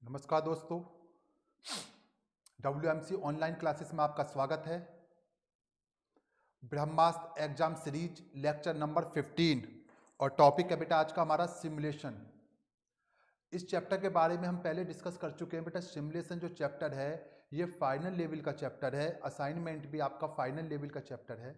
नमस्कार दोस्तों, WMC online classes में आपका स्वागत है। ब्रह्मास्त्र एग्जाम सीरीज लेक्चर नंबर 15 और टॉपिक है बेटा आज का हमारा सिमुलेशन। इस चैप्टर के बारे में हम पहले डिस्कस कर चुके हैं बेटा। सिमुलेशन जो चैप्टर है ये फाइनल लेवल का चैप्टर है, असाइनमेंट भी आपका फाइनल लेवल का चैप्टर है।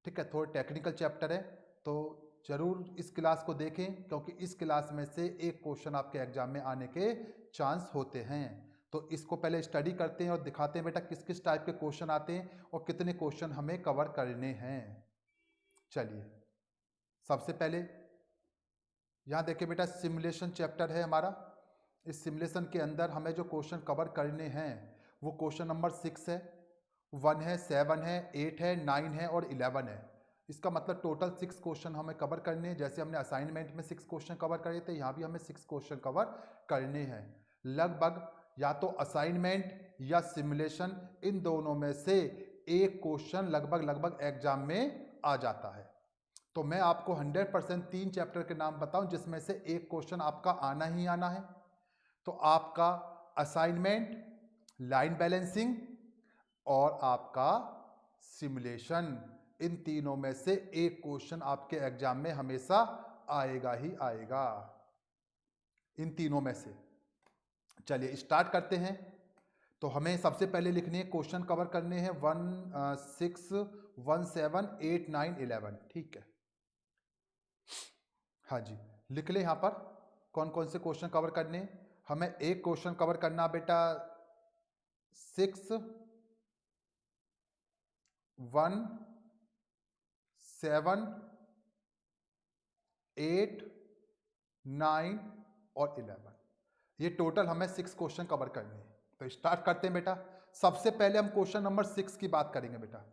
ठीक है, थोड़ा टेक्निकल चैप्टर है तो जरूर इस क्लास को देखें, क्योंकि इस क्लास में से एक क्वेश्चन आपके एग्जाम में आने के चांस होते हैं। तो इसको पहले स्टडी करते हैं और दिखाते हैं बेटा किस किस टाइप के क्वेश्चन आते हैं और कितने क्वेश्चन हमें कवर करने हैं। चलिए, सबसे पहले यहाँ देखिए बेटा, सिमुलेशन चैप्टर है हमारा। इस सिमुलेशन के अंदर हमें जो क्वेश्चन कवर करने हैं वो क्वेश्चन नंबर 6 है, 1 है, 7 है, 8 है, 9 है और 11 है। इसका मतलब टोटल 6 क्वेश्चन हमें कवर करने हैं। जैसे हमने असाइनमेंट में 6 क्वेश्चन कवर करे थे, यहाँ भी हमें 6 क्वेश्चन कवर करने हैं। लगभग या तो असाइनमेंट या सिमुलेशन, इन दोनों में से एक क्वेश्चन लगभग एग्जाम में आ जाता है। तो मैं आपको 100% 3 चैप्टर के नाम बताऊं जिसमें से एक क्वेश्चन आपका आना ही आना है। तो आपका असाइनमेंट, लाइन बैलेंसिंग और आपका सिमुलेशन, इन तीनों में से एक क्वेश्चन आपके एग्जाम में हमेशा आएगा ही आएगा, इन तीनों में से। चलिए स्टार्ट करते हैं। तो हमें सबसे पहले लिखने हैं, क्वेश्चन कवर करने हैं 1, 6, 1, 7, 8, 9, 11। ठीक है, हाँ जी, लिख ले यहाँ पर कौन कौन से क्वेश्चन कवर करने हैं। हमें एक क्वेश्चन कवर करना बेटा 6, 1, 7, 8, 9 और 11। ये टोटल हमें 6 क्वेश्चन कवर करने हैं। तो स्टार्ट करते हैं बेटा। सबसे पहले हम क्वेश्चन नंबर 6 की बात करेंगे बेटा।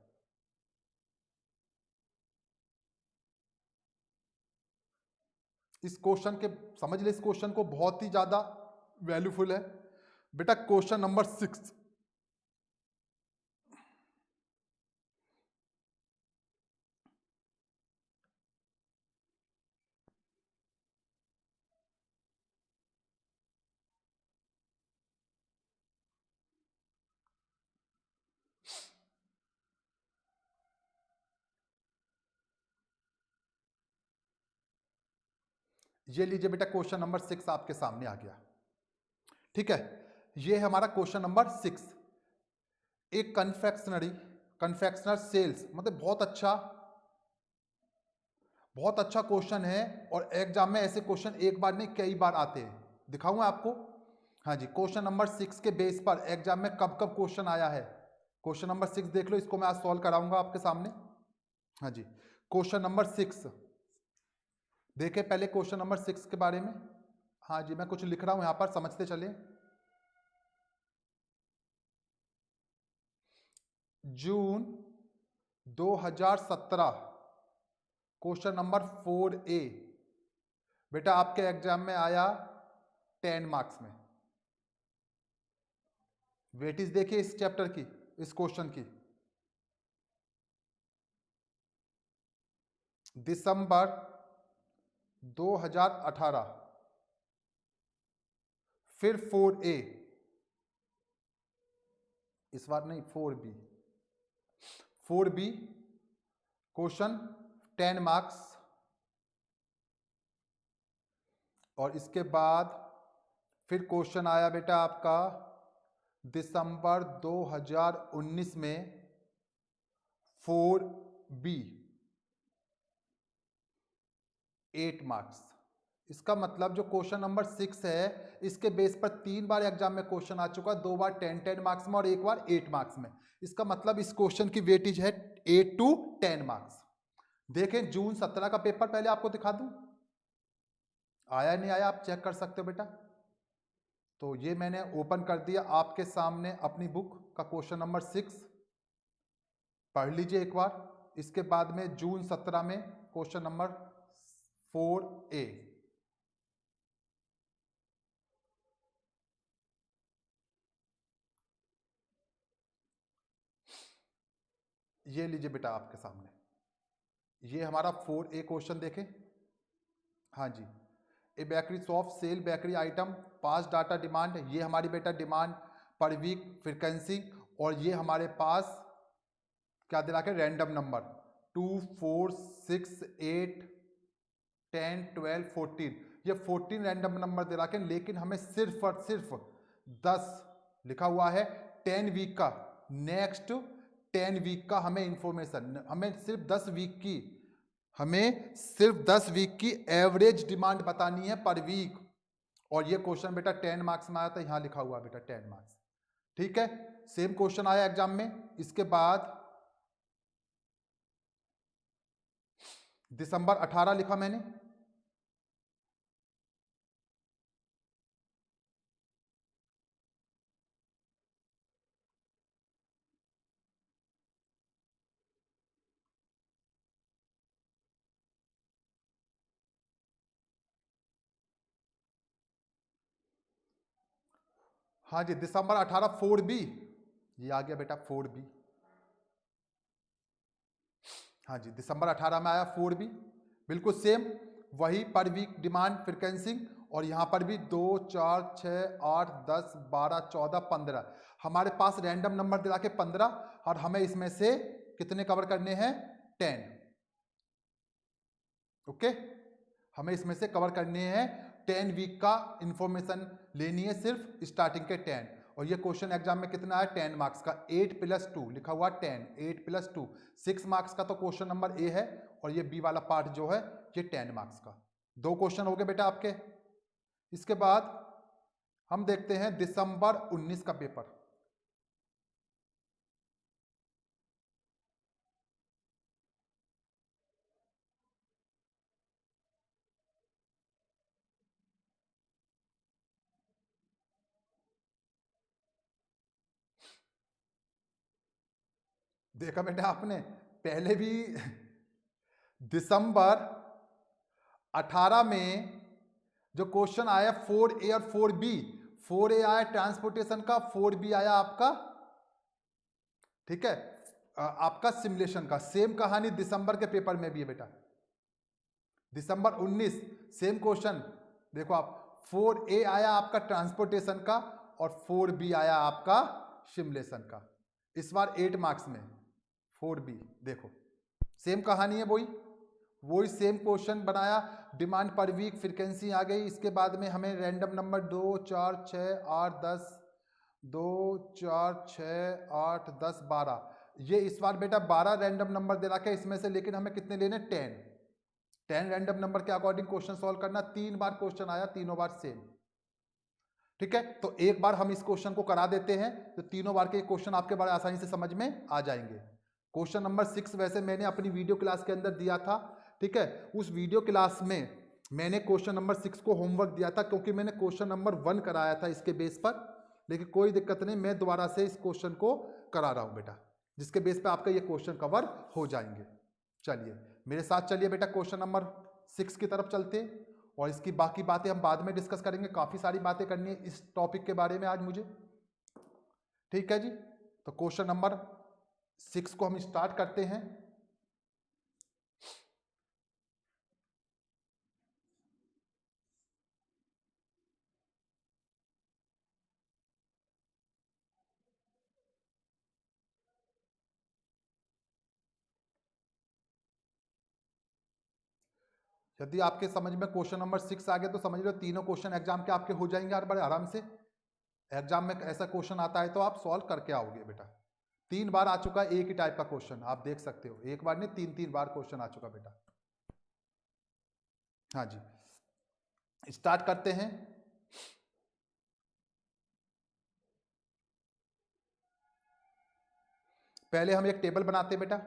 इस क्वेश्चन के समझ ले, इस क्वेश्चन को बहुत ही ज्यादा वैल्यूफुल है बेटा। क्वेश्चन नंबर 6, ये लीजिए बेटा, क्वेश्चन नंबर 6 आपके सामने आ गया। ठीक है, ये है हमारा क्वेश्चन नंबर 6। एक कन्फेक्शनर सेल्स, मतलब बहुत अच्छा क्वेश्चन है। और एग्जाम में ऐसे क्वेश्चन एक बार नहीं कई बार आते हैं, दिखाऊंगा आपको। हाँ जी, क्वेश्चन नंबर 6 के बेस पर एग्जाम में कब कब क्वेश्चन आया है। क्वेश्चन नंबर 6 देख लो, इसको मैं आज सॉल्व कराऊंगा आपके सामने। हाँ जी, क्वेश्चन नंबर 6 देखें पहले, क्वेश्चन नंबर 6 के बारे में। हाँ जी, मैं कुछ लिख रहा हूं यहां पर, समझते चले। जून 2017, क्वेश्चन नंबर 4A बेटा आपके एग्जाम में आया 10 मार्क्स में। वेटेज देखिए इस चैप्टर की, इस क्वेश्चन की। दिसंबर 2018, फिर 4A, इस बार नहीं 4B, 4B क्वेश्चन 10 मार्क्स। और इसके बाद फिर क्वेश्चन आया बेटा आपका दिसंबर 2019 में 4B, 8 मार्क्स। इसका मतलब जो क्वेश्चन नंबर 6 है इसके बेस पर 3 बार एग्जाम में क्वेश्चन आ चुका, 2 बार 10 मार्क्स में और 1 बार 8 मार्क्स में। इसका मतलब इस क्वेश्चन की वेटेज है 8 to 10 मार्क्स। देखें जून 17 का पेपर पहले आपको दिखा दूं, आया नहीं आया आप चेक कर सकते हो बेटा। तो ये मैंने ओपन कर दिया आपके सामने अपनी बुक का क्वेश्चन नंबर 6, पढ़ लीजिए एक बार। इसके बाद में जून 17 में क्वेश्चन नंबर 4A। ये लीजिए बेटा आपके सामने, ये हमारा 4A क्वेश्चन देखें। हाँ जी, a bakery shop sell bakery item, past data demand, ये हमारी बेटा डिमांड पर वीक फ्रिक्वेंसी, और ये हमारे पास क्या दिला के रैंडम नंबर 2 4 6 8 10 12 14, ये 14 रैंडम नंबर दिला के, लेकिन हमें सिर्फ और सिर्फ 10 लिखा हुआ है 10 वीक का, नेक्स्ट 10 वीक का हमें इंफॉर्मेशन, हमें सिर्फ 10 वीक की, हमें सिर्फ 10 वीक की एवरेज डिमांड बतानी है पर वीक। और ये क्वेश्चन बेटा 10 मार्क्स में आया था, यहां लिखा हुआ बेटा 10 मार्क्स। ठीक है, सेम क्वेश्चन आया एग्जाम में। इसके बाद दिसंबर 18 लिखा मैंने, हाँ जी दिसंबर 18 4B, ये आ गया बेटा 4B। हाँ जी दिसंबर 18 में आया 4B, बिल्कुल सेम वही पर वीक डिमांड फ्रिक्वेंसी, और यहाँ पर भी 2 4 6 8 10 12 14 15, हमारे पास रैंडम नंबर दिला के 15, और हमें इसमें से कितने कवर करने हैं 10। ओके, हमें इसमें से कवर करने हैं 10 वीक का इंफॉर्मेशन लेनी है, सिर्फ स्टार्टिंग के 10। और ये क्वेश्चन एग्जाम में कितना है 10 मार्क्स का, 8 + 2 लिखा हुआ 10, 8 + 2 6 मार्क्स का तो क्वेश्चन नंबर ए है, और ये बी वाला पार्ट जो है ये 10 मार्क्स का। दो क्वेश्चन हो गए बेटा आपके। इसके बाद हम देखते हैं दिसंबर 19 का पेपर। देखा बेटा आपने पहले भी दिसंबर 18 में जो क्वेश्चन आया 4A और 4B, 4A आया ट्रांसपोर्टेशन का, 4B आया आपका, ठीक है, आपका सिमुलेशन का। सेम कहानी दिसंबर के पेपर में भी है बेटा, दिसंबर 19 सेम क्वेश्चन। देखो आप 4A आया आपका ट्रांसपोर्टेशन का, और 4B आया आपका सिमुलेशन का, इस बार 8 मार्क्स में 4B। देखो सेम कहानी है, वही वही सेम क्वेश्चन बनाया, डिमांड पर वीक फ्रिक्वेंसी आ गई, इसके बाद में हमें रैंडम नंबर 2 4 6 8 10, 2 4 6 8 10 12, ये इस बार बेटा 12 रैंडम नंबर दे रखा है इसमें से, लेकिन हमें कितने लेने 10 रैंडम नंबर के अकॉर्डिंग क्वेश्चन सॉल्व करना। 3 बार क्वेश्चन आया, तीनों बार सेम। ठीक है, तो एक बार हम इस क्वेश्चन को करा देते हैं, तो तीनों बार के क्वेश्चन आपके बड़े आसानी से समझ में आ जाएंगे। क्वेश्चन नंबर 6 वैसे मैंने अपनी वीडियो क्लास के अंदर दिया था, ठीक है, उस वीडियो क्लास में मैंने क्वेश्चन नंबर 6 को होमवर्क दिया था, क्योंकि मैंने क्वेश्चन नंबर 1 कराया था इसके बेस पर, लेकिन कोई दिक्कत नहीं, मैं दोबारा से इस क्वेश्चन को करा रहा हूं बेटा, जिसके बेस पे आपका ये क्वेश्चन कवर हो जाएंगे। चलिए मेरे साथ चलिए बेटा, क्वेश्चन नंबर 6 की तरफ चलते हैं, और इसकी बाकी बातें हम बाद में डिस्कस करेंगे। काफ़ी सारी बातें करनी है इस टॉपिक के बारे में आज मुझे। ठीक है जी, तो क्वेश्चन नंबर 6 को हम स्टार्ट करते हैं। यदि आपके समझ में क्वेश्चन नंबर 6 आ गया, तो समझ लो तीनों क्वेश्चन एग्जाम के आपके हो जाएंगे यार बड़े आराम से। एग्जाम में ऐसा क्वेश्चन आता है तो आप सॉल्व करके आओगे बेटा। 3 बार आ चुका है एक ही टाइप का क्वेश्चन, आप देख सकते हो, एक बार नहीं 3 बार क्वेश्चन आ चुका बेटा। हाँ जी, स्टार्ट करते हैं। पहले हम एक टेबल बनाते हैं बेटा।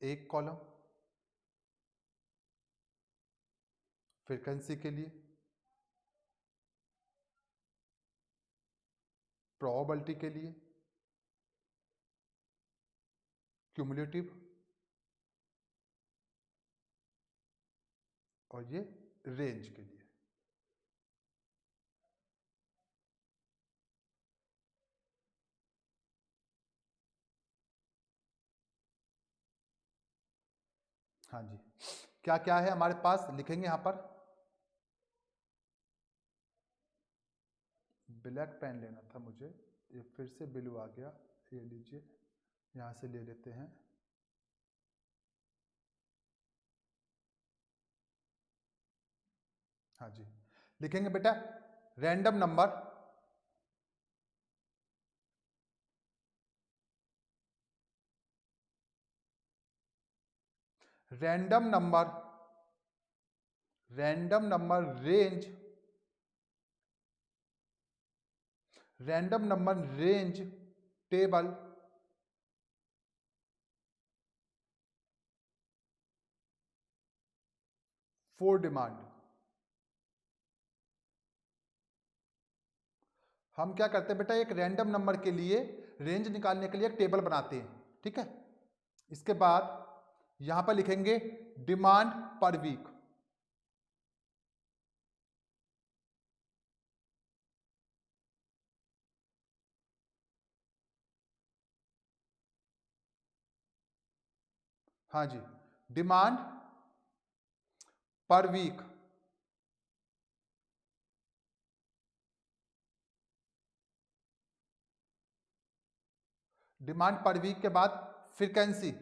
एक कॉलम फ्रीक्वेंसी के लिए, प्रोबेबिलिटी के लिए, क्यूमुलेटिव, और ये रेंज के लिए। हाँ जी, क्या क्या है हमारे पास, लिखेंगे यहां पर। ब्लैक पेन लेना था मुझे, ये फिर से ब्लू आ गया, ये लीजिए, यहां से ले लेते हैं। हाँ जी, लिखेंगे बेटा random number random number range table for demand. हम क्या करते हैं बेटा, एक रैंडम नंबर के लिए रेंज निकालने के लिए एक टेबल बनाते हैं, ठीक है। इसके बाद यहां पर लिखेंगे डिमांड पर वीक। हाँ जी, demand per week. Demand per week के बाद फ्रीक्वेंसी,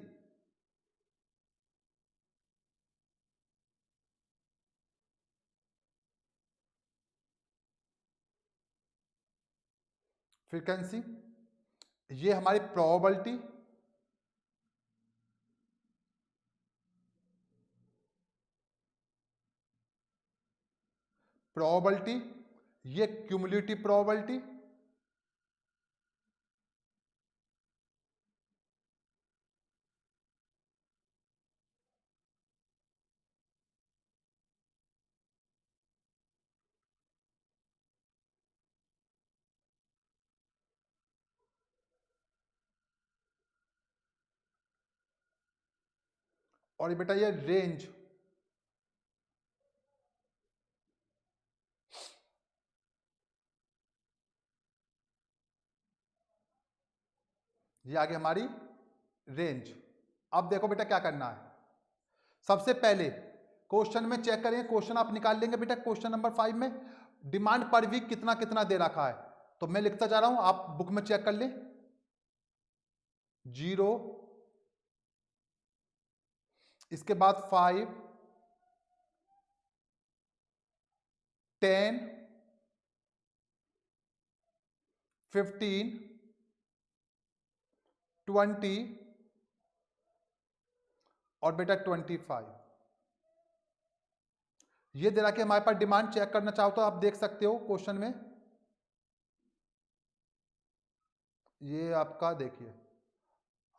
ये हमारी प्रोबेबिलिटी, ये क्यूमुलेटिव प्रोबेबिलिटी, और ये बेटा ये रेंज। ये आगे हमारी रेंज। अब देखो बेटा क्या करना है, सबसे पहले क्वेश्चन में चेक करें, क्वेश्चन आप निकाल लेंगे बेटा, क्वेश्चन नंबर 5 में डिमांड पर वीक कितना कितना दे रखा है, तो मैं लिखता जा रहा हूं, आप बुक में चेक कर ले। 0, इसके बाद 5, 10, 15, 20 और बेटा 25। ये दे रहा कि हमारे पास डिमांड चेक करना चाहो तो आप देख सकते हो क्वेश्चन में, ये आपका देखिए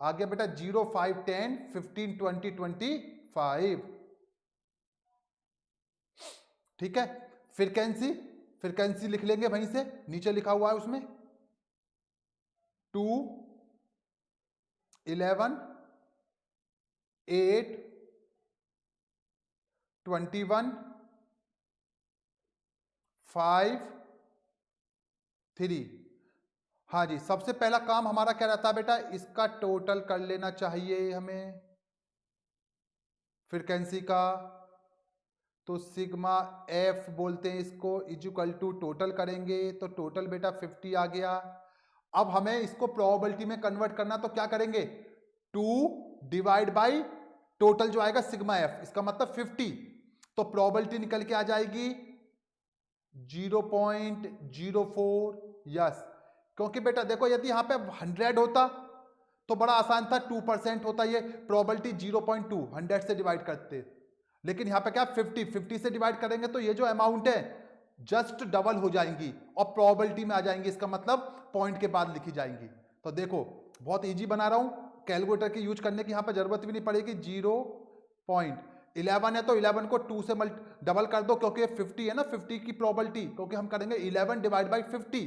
आगे बेटा 0, 5, 10, 15, 20, 25। ठीक है, फ्रीक्वेंसी लिख लेंगे वहीं से, नीचे लिखा हुआ है उसमें 2, 11, 8, 21, 5, 3। हाँ जी, सबसे पहला काम हमारा क्या रहता है बेटा, इसका टोटल कर लेना चाहिए हमें फ्रीक्वेंसी का, तो सिग्मा एफ बोलते हैं इसको, इक्वल टू टोटल करेंगे तो टोटल बेटा 50 आ गया। अब हमें इसको प्रोबेबिलिटी में कन्वर्ट करना, तो क्या करेंगे 2 डिवाइड बाई टोटल जो आएगा सिग्मा एफ, इसका मतलब 50, तो प्रोबेबिलिटी निकल के आ जाएगी 0.04। यस, क्योंकि बेटा देखो यदि यहां पे 100 होता तो बड़ा आसान था, 2% होता, ये प्रोबेबिलिटी 0.2 100 से डिवाइड करते, लेकिन यहां पे क्या 50 से डिवाइड करेंगे तो ये जो अमाउंट है जस्ट डबल हो जाएंगी और प्रोबेबिलिटी में आ जाएंगी, इसका मतलब पॉइंट के बाद लिखी जाएंगी। तो देखो बहुत इजी बना रहा हूं, कैलकुलेटर की यूज करने की यहाँ पे जरूरत भी नहीं पड़ेगी। 0.11 है तो 11 को 2 से डबल कर दो, क्योंकि 50 है ना, 50 की प्रोबेबिलिटी, क्योंकि हम करेंगे 11 डिवाइड बाई 50,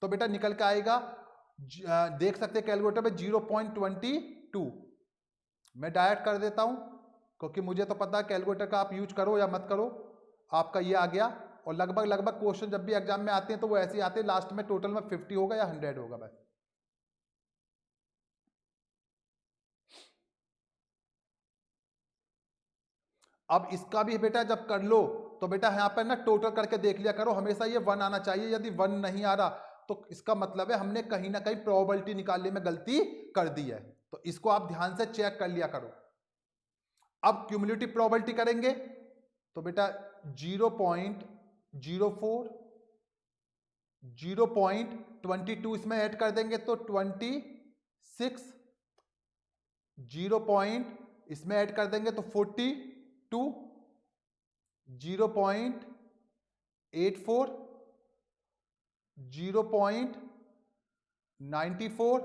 तो बेटा निकल के आएगा देख सकते हैं कैलकुलेटर में 0.22। मैं डायरेक्ट कर देता हूं, क्योंकि मुझे तो पता है कैलकुलेटर का आप यूज करो या मत करो, आपका ये आ गया। और लगभग लगभग क्वेश्चन जब भी एग्जाम में आते हैं तो वो ऐसे ही आते हैं, लास्ट में टोटल में 50 होगा या 100 होगा बस। अब इसका भी बेटा जब कर लो तो बेटा यहाँ पर ना टोटल करके देख लिया करो, हमेशा ये 1 आना चाहिए। यदि 1 नहीं आ रहा तो इसका मतलब है हमने कहीं ना कहीं प्रोबेबिलिटी निकालने में गलती कर दी है, तो इसको आप ध्यान से चेक कर लिया करो। अब क्यूमुलेटिव प्रोबेबिलिटी करेंगे तो बेटा 0.04, 0.22 इसमें ऐड कर देंगे तो 26, 0. इसमें ऐड कर देंगे तो 42, 0.84, 0.94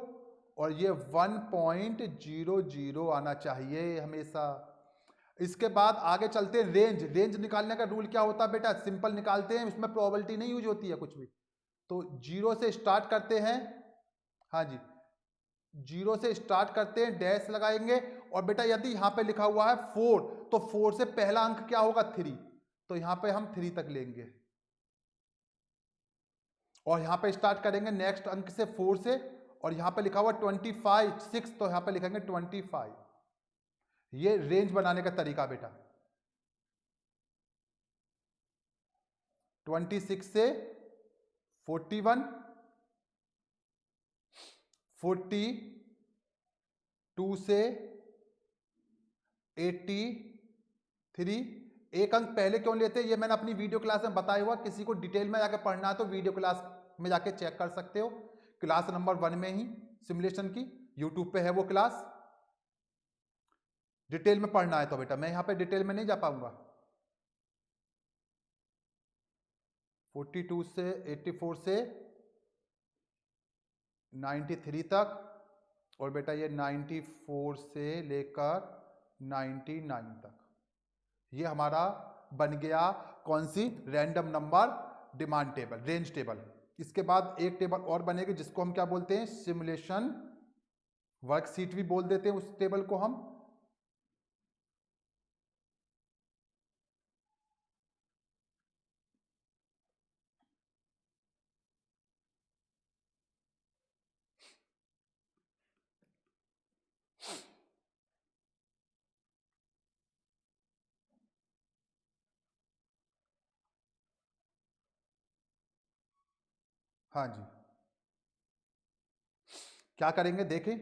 और ये 1.00 आना चाहिए हमेशा। इसके बाद आगे चलते हैं। रेंज, रेंज निकालने का रूल क्या होता है बेटा, सिंपल निकालते हैं, इसमें प्रोबेबिलिटी नहीं यूज होती है कुछ भी। तो 0 से स्टार्ट करते हैं, हाँ जी 0 से स्टार्ट करते हैं, डैश लगाएंगे, और बेटा यदि यहाँ पे लिखा हुआ है 4 तो 4 से पहला अंक क्या होगा 3, तो यहाँ पे हम 3 तक लेंगे, और यहाँ पे स्टार्ट करेंगे नेक्स्ट अंक से 4 से, और यहाँ पे लिखा हुआ 25 6 तो यहाँ पे लिखेंगे 25। ये रेंज बनाने का तरीका बेटा। 26 से 41, 42 से 83। एक अंक पहले क्यों लेते हैं ये मैंने अपनी वीडियो क्लास में बताया हुआ, किसी को डिटेल में जाके पढ़ना है तो वीडियो क्लास में जाके चेक कर सकते हो, क्लास नंबर 1 में ही सिमुलेशन की यूट्यूब पे है वो क्लास। डिटेल में पढ़ना है तो बेटा मैं यहाँ पे डिटेल में नहीं जा पाऊंगा। 42 से 84 से 93 तक, और बेटा ये 94 से लेकर 99 तक, ये हमारा बन गया कौन सी, random number demand table, range table. इसके बाद एक टेबल और बनेगी जिसको हम क्या बोलते हैं, सिमुलेशन वर्कशीट भी बोल देते हैं उस टेबल को हम। हाँ जी, क्या करेंगे देखें,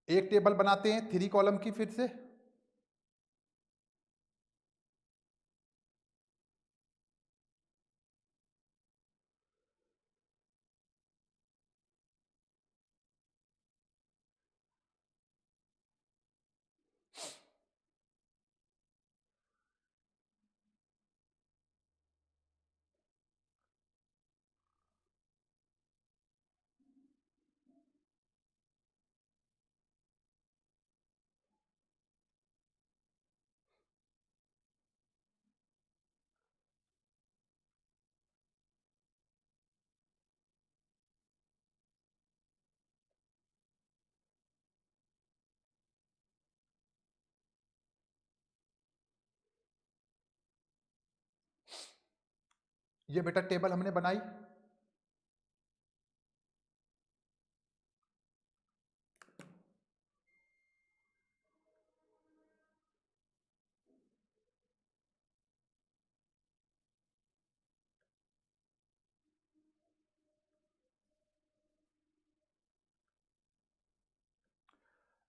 एक टेबल बनाते हैं 3 कॉलम की फिर से। ये बेटा टेबल हमने बनाई।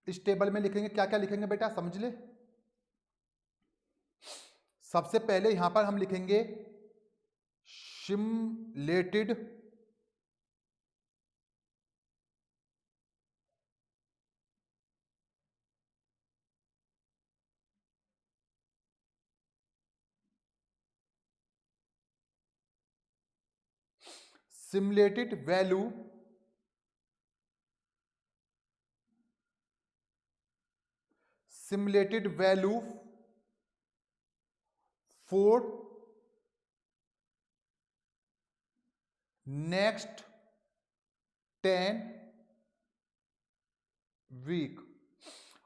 इस टेबल में लिखेंगे क्या क्या लिखेंगे बेटा समझ ले। सबसे पहले यहां पर हम लिखेंगे simulated simulated value simulated value for next 10 week.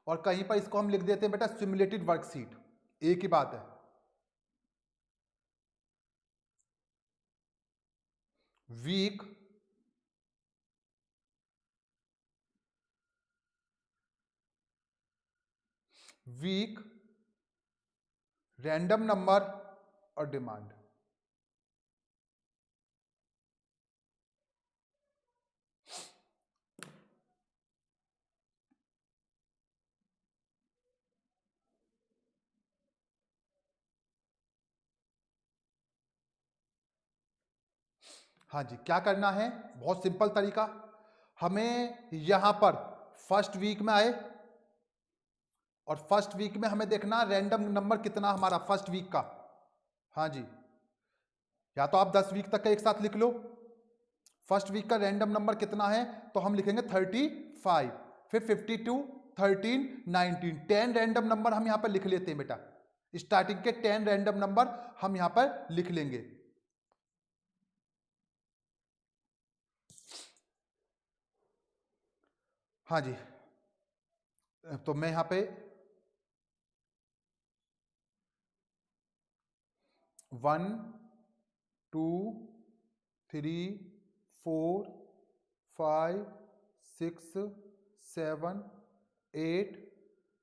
और कहीं पर इसको हम लिख देते हैं बेटा सिमुलेटेड वर्कशीट, एक ही बात है। वीक रैंडम नंबर और डिमांड। हाँ जी, क्या करना है, बहुत सिंपल तरीका। हमें यहां पर फर्स्ट वीक में आए और फर्स्ट वीक में हमें देखना रैंडम नंबर कितना हमारा फर्स्ट वीक का। हाँ जी, या तो आप 10 वीक तक का एक साथ लिख लो। फर्स्ट वीक का रैंडम नंबर कितना है, तो हम लिखेंगे 35, फिर 52, 13, 19, 10 रैंडम नंबर हम यहां पर लिख लेते हैं बेटा। स्टार्टिंग के 10 रैंडम नंबर हम यहां पर लिख लेंगे। हाँ जी, तो मैं यहां पे 1, 2, 3, 4, 5, 6, 7, 8,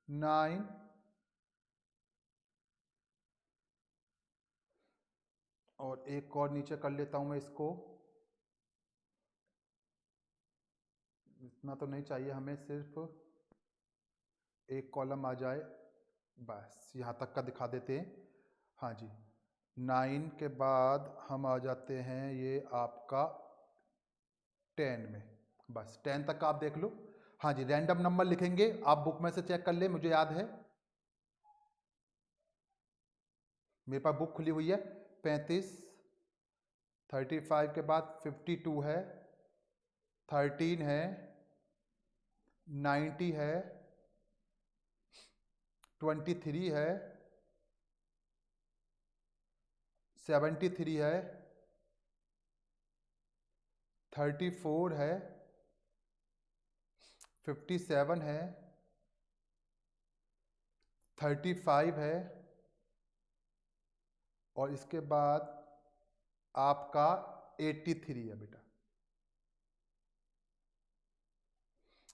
9 और एक और नीचे कर लेता हूं मैं इसको। इतना तो नहीं चाहिए हमें, सिर्फ एक कॉलम आ जाए बस, यहाँ तक का दिखा देते हैं। हाँ जी, 9 के बाद हम आ जाते हैं ये आपका 10 में, बस 10 तक का आप देख लो। हाँ जी, रैंडम नंबर लिखेंगे, आप बुक में से चेक कर ले, मुझे याद है मेरे पास बुक खुली हुई है। 35, 35 के बाद 52 है, 13 है, 90 है, 23 है, 73 है, 34 है, 57 है, 35 है और इसके बाद आपका 83 है बेटा।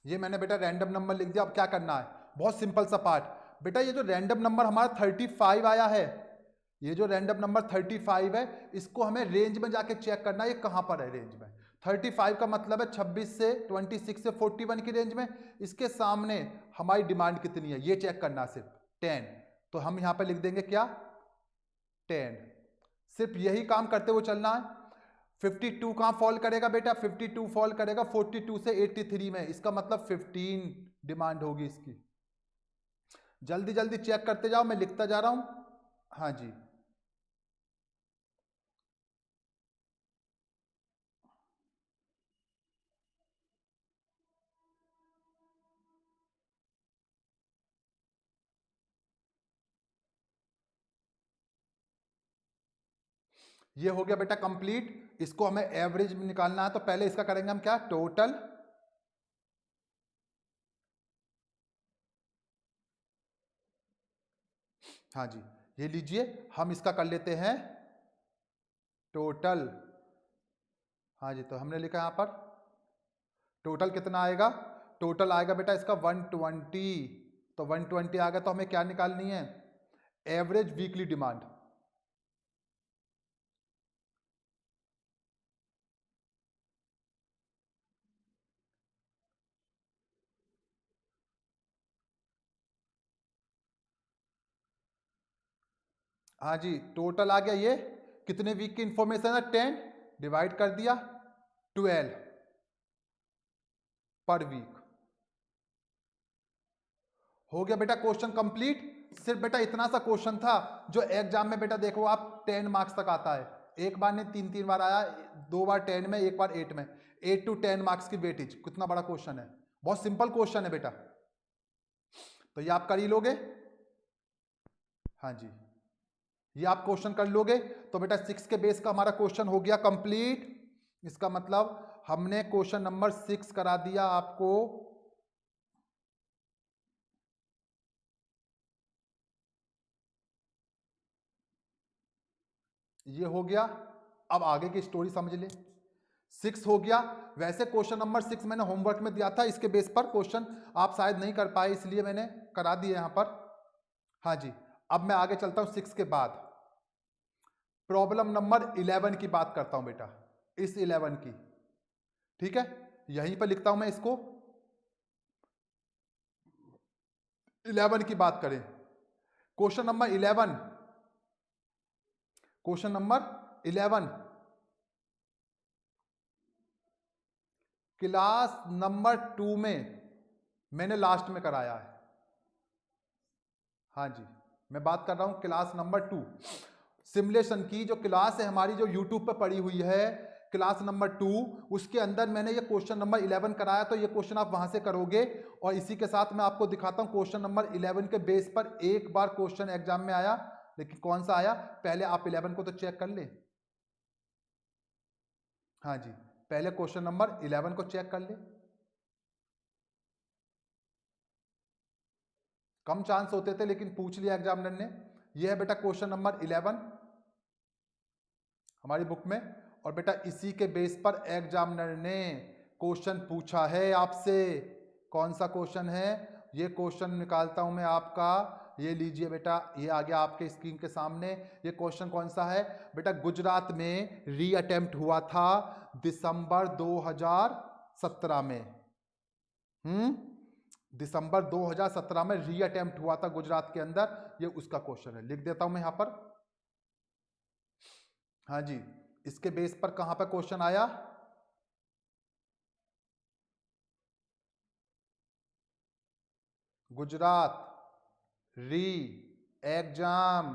ये मैंने बेटा रैंडम नंबर लिख दिया। अब क्या करना है, बहुत सिंपल सा पार्ट बेटा। ये जो रैंडम नंबर हमारा 35 आया है, ये जो रैंडम नंबर 35 है, इसको हमें रेंज में जाके चेक करना है ये कहां पर है रेंज में। 35 का मतलब है 26 से 26 से 41 की रेंज में। इसके सामने हमारी डिमांड कितनी है ये चेक करना, सिर्फ 10। तो हम यहां पर लिख देंगे क्या, 10। सिर्फ यही काम करते हुए चलना है। 52 कहां फॉल करेगा बेटा, 52 फॉल करेगा 42 से 83 में, इसका मतलब 15 डिमांड होगी इसकी। जल्दी जल्दी चेक करते जाओ, मैं लिखता जा रहा हूं। हाँ जी, ये हो गया बेटा कंप्लीट। इसको हमें एवरेज में निकालना है, तो पहले इसका करेंगे हम क्या, टोटल। हाँ जी, ये लीजिए, हम इसका कर लेते हैं टोटल। हाँ जी, तो हमने लिखा यहां पर टोटल कितना आएगा, टोटल आएगा बेटा इसका 120। तो 120 आ गया, तो हमें क्या निकालनी है, एवरेज वीकली डिमांड। हाँ जी, टोटल आ गया, ये कितने वीक की इंफॉर्मेशन है, 10 डिवाइड कर दिया 12 पर वीक। हो गया बेटा क्वेश्चन कंप्लीट। सिर्फ बेटा इतना सा क्वेश्चन था जो एग्जाम में बेटा देखो आप 10 मार्क्स तक आता है। एक बार नहीं, 3 बार आया, 2 बार 10 में, एक बार 8 में। 8 to 10 मार्क्स की वेटेज, कितना बड़ा क्वेश्चन है, बहुत सिंपल क्वेश्चन है बेटा। तो ये आप कर ही लोगे। हाँ जी, ये आप क्वेश्चन कर लोगे। तो बेटा 6 के बेस का हमारा क्वेश्चन हो गया कंप्लीट। इसका मतलब हमने क्वेश्चन नंबर 6 करा दिया आपको। ये हो गया। अब आगे की स्टोरी समझ ले। 6 हो गया। वैसे क्वेश्चन नंबर 6 मैंने होमवर्क में दिया था, इसके बेस पर क्वेश्चन आप शायद नहीं कर पाए, इसलिए मैंने करा दिए यहां पर। हाँ जी, अब मैं आगे चलता हूं 6 के बाद। प्रॉब्लम नंबर 11 की बात करता हूं बेटा, इस 11 की। ठीक है, यहीं पर लिखता हूं मैं इसको। 11 की बात करें, question number 11, question number 11 class number 2 में मैंने लास्ट में कराया है। हाँ जी, मैं बात कर रहा हूं क्लास नंबर 2 सिमुलेशन की। जो क्लास है हमारी, जो यूट्यूब पर पड़ी हुई है, क्लास नंबर 2, उसके अंदर मैंने ये क्वेश्चन नंबर 11 कराया। तो ये क्वेश्चन आप वहां से करोगे। और इसी के साथ मैं आपको दिखाता हूं क्वेश्चन नंबर 11 के बेस पर एक बार क्वेश्चन एग्जाम में आया, लेकिन कौन सा आया, पहले आप 11 को तो चेक कर ले। हाँ जी, पहले क्वेश्चन नंबर 11 को चेक कर ले। कम चांस होते थे, लेकिन पूछ लिया एग्जामिनर ने। यह है बेटा क्वेश्चन नंबर 11 हमारी बुक में। और बेटा इसी के बेस पर एग्जामिनर ने क्वेश्चन पूछा है आपसे। कौन सा क्वेश्चन है, ये क्वेश्चन निकालता हूं मैं आपका। ये लीजिए बेटा, ये आ गया आपके स्क्रीन के सामने। ये क्वेश्चन कौन सा है बेटा, गुजरात में री अटेम्प्ट हुआ था दिसंबर 2017 में। दिसंबर 2017 में री अटेम्प्ट हुआ था गुजरात के अंदर। ये उसका क्वेश्चन है, लिख देता हूं मैं यहां पर। हाँ जी, इसके बेस पर कहां पर क्वेश्चन आया, गुजरात री एग्जाम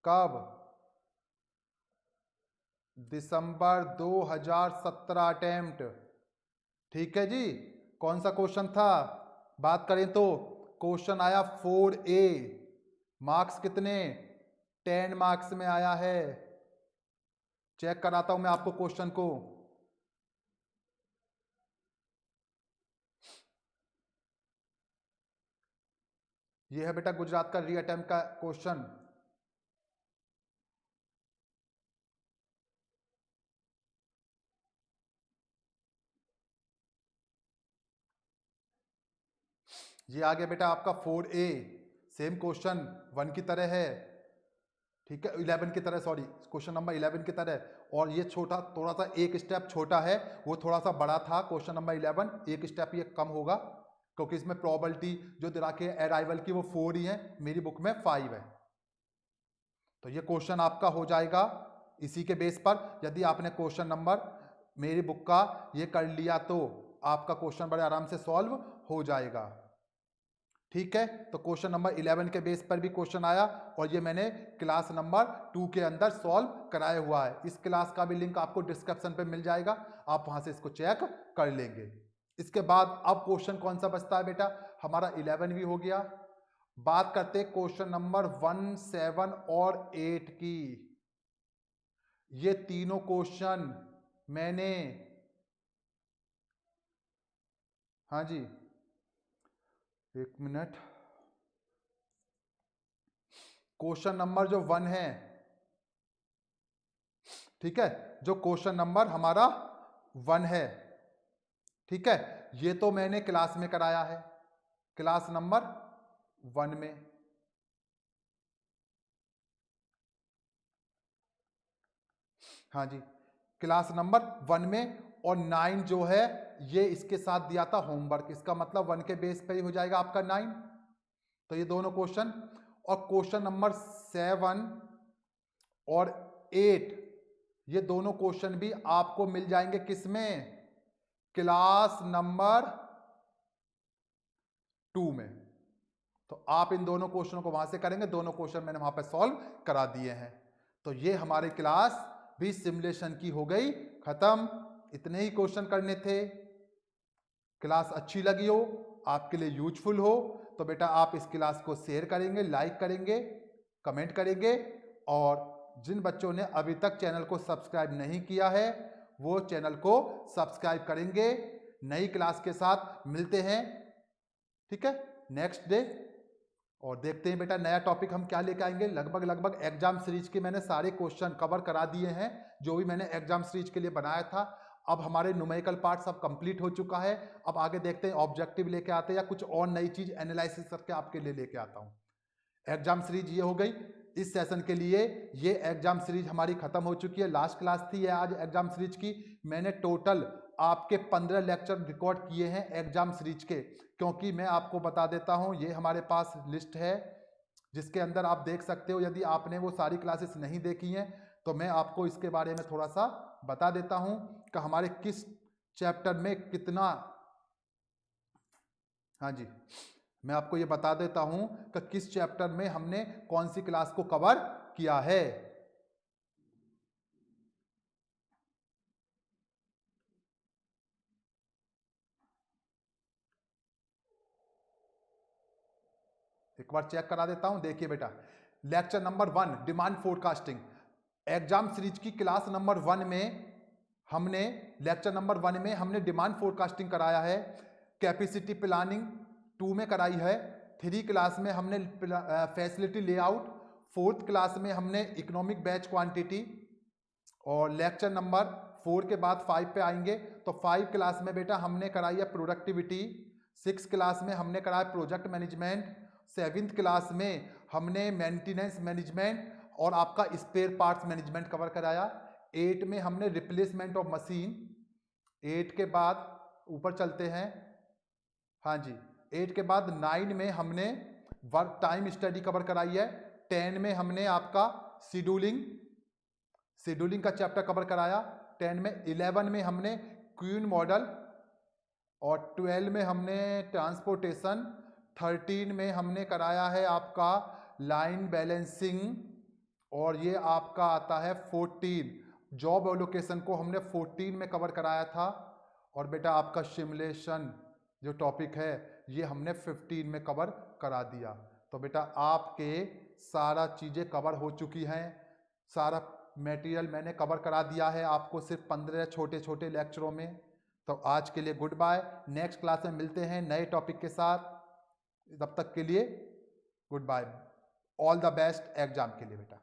कब, दिसंबर 2017 अटेम्प्ट। ठीक है जी, कौन सा क्वेश्चन था, बात करें तो क्वेश्चन आया 4A। मार्क्स कितने, 10 मार्क्स में आया है। चेक कराता हूं मैं आपको क्वेश्चन को। यह है बेटा गुजरात का री अटेम्प्ट का क्वेश्चन। ये आ गया बेटा आपका 4A। सेम क्वेश्चन 1 की तरह है। ठीक है, 11 की तरह, सॉरी, क्वेश्चन नंबर 11 की तरह। और ये छोटा, थोड़ा सा एक स्टेप छोटा है, वो थोड़ा सा बड़ा था। क्वेश्चन नंबर 11 एक स्टेप ये कम होगा, क्योंकि इसमें प्रोबेबिलिटी जो दिला के अराइवल की वो 4 ही है, मेरी बुक में 5 है। तो ये क्वेश्चन आपका हो जाएगा इसी के बेस पर। यदि आपने क्वेश्चन नंबर मेरी बुक का ये कर लिया तो आपका क्वेश्चन बड़े आराम से सॉल्व हो जाएगा। ठीक है, तो क्वेश्चन नंबर 11 के बेस पर भी क्वेश्चन आया, और ये मैंने क्लास नंबर 2 के अंदर सॉल्व कराया हुआ है। इस क्लास का भी लिंक आपको डिस्क्रिप्शन पे मिल जाएगा, आप वहां से इसको चेक कर लेंगे। इसके बाद अब क्वेश्चन कौन सा बचता है बेटा, हमारा 11 भी हो गया। बात करते क्वेश्चन नंबर 1, 7 और 8 की। ये तीनों क्वेश्चन मैंने, हाँ जी, एक मिनट, क्वेश्चन नंबर जो 1 है, ठीक है, जो क्वेश्चन नंबर हमारा 1 है, ठीक है, ये तो मैंने क्लास में कराया है, क्लास नंबर 1 में। हाँ जी, क्लास नंबर 1 में। और 9 जो है ये इसके साथ दिया था होमवर्क, इसका मतलब 1 के बेस पे ही हो जाएगा आपका 9। तो ये दोनों क्वेश्चन। और क्वेश्चन नंबर 7 और 8, ये दोनों क्वेश्चन भी आपको मिल जाएंगे किसमें, क्लास नंबर 2 में। तो आप इन दोनों क्वेश्चनों को वहां से करेंगे, दोनों क्वेश्चन मैंने वहां पर सॉल्व करा दिए हैं। तो ये हमारी क्लास भी सिमुलेशन की हो गई खत्म। इतने ही क्वेश्चन करने थे। क्लास अच्छी लगी हो, आपके लिए यूजफुल हो तो बेटा आप इस क्लास को शेयर करेंगे, लाइक करेंगे, कमेंट करेंगे, और जिन बच्चों ने अभी तक चैनल को सब्सक्राइब नहीं किया है वो चैनल को सब्सक्राइब करेंगे। नई क्लास के साथ मिलते हैं, ठीक है, नेक्स्ट डे, और देखते हैं बेटा नया टॉपिक हम क्या लेके आएंगे। लगभग एग्जाम सीरीज के मैंने सारे क्वेश्चन कवर करा दिए हैं जो भी मैंने एग्जाम सीरीज के लिए बनाया था। अब हमारे न्यूमेरिकल पार्ट सब कंप्लीट हो चुका है। अब आगे देखते हैं ऑब्जेक्टिव लेके आते हैं या कुछ और नई चीज एनालिसिस करके आपके लिए लेके आता हूँ। एग्जाम सीरीज ये हो गई इस सेशन के लिए। ये एग्जाम सीरीज हमारी खत्म हो चुकी है, लास्ट क्लास थी ये आज एग्जाम सीरीज की। मैंने टोटल आपके 15 लेक्चर रिकॉर्ड किए हैं एग्जाम सीरीज के, क्योंकि मैं आपको बता देता हूं ये हमारे पास लिस्ट है जिसके अंदर आप देख सकते हो। यदि आपने वो सारी क्लासेस नहीं देखी हैं तो मैं आपको इसके बारे में थोड़ा सा बता देता हूं कि हमारे किस चैप्टर में कितना। हाँ जी, मैं आपको ये बता देता हूं कि किस चैप्टर में हमने कौन सी क्लास को कवर किया है। एक बार चेक करा देता हूं, देखिए बेटा lecture number 1 demand forecasting, exam series की क्लास नंबर 1 में हमने लेक्चर नंबर 1 में हमने डिमांड फोरकास्टिंग कराया है। कैपेसिटी प्लानिंग 2 में कराई है। 3 क्लास में हमने फैसिलिटी लेआउट, 4th क्लास में हमने इकोनॉमिक बैच क्वांटिटी, और लेक्चर नंबर 4 के बाद 5 पे आएंगे तो 5 क्लास में बेटा हमने कराई है प्रोडक्टिविटी। 6 क्लास में हमने कराया प्रोजेक्ट मैनेजमेंट। 7th क्लास में हमने मेंटेनेंस मैनेजमेंट और आपका स्पेयर पार्ट्स मैनेजमेंट कवर कराया। 8 में हमने रिप्लेसमेंट ऑफ मशीन। 8 के बाद ऊपर चलते हैं, हाँ जी, 8 के बाद 9 में हमने वर्क टाइम स्टडी कवर कराई है। 10 में हमने आपका शेड्यूलिंग का चैप्टर कवर कराया 10 में। 11 में हमने क्वीन मॉडल, और 12 में हमने ट्रांसपोर्टेशन। 13 में हमने कराया है आपका लाइन बैलेंसिंग, और ये आपका आता है 14 जॉब एलोकेशन को हमने 14 में कवर कराया था। और बेटा आपका सिमुलेशन जो टॉपिक है ये हमने 15 में कवर करा दिया। तो बेटा आपके सारा चीज़ें कवर हो चुकी हैं, सारा मटेरियल मैंने कवर करा दिया है आपको सिर्फ 15 छोटे छोटे लेक्चरों में। तो आज के लिए गुड बाय, नेक्स्ट क्लास में मिलते हैं नए टॉपिक के साथ। तब तक के लिए good bye, all the best exam के लिए बेटा।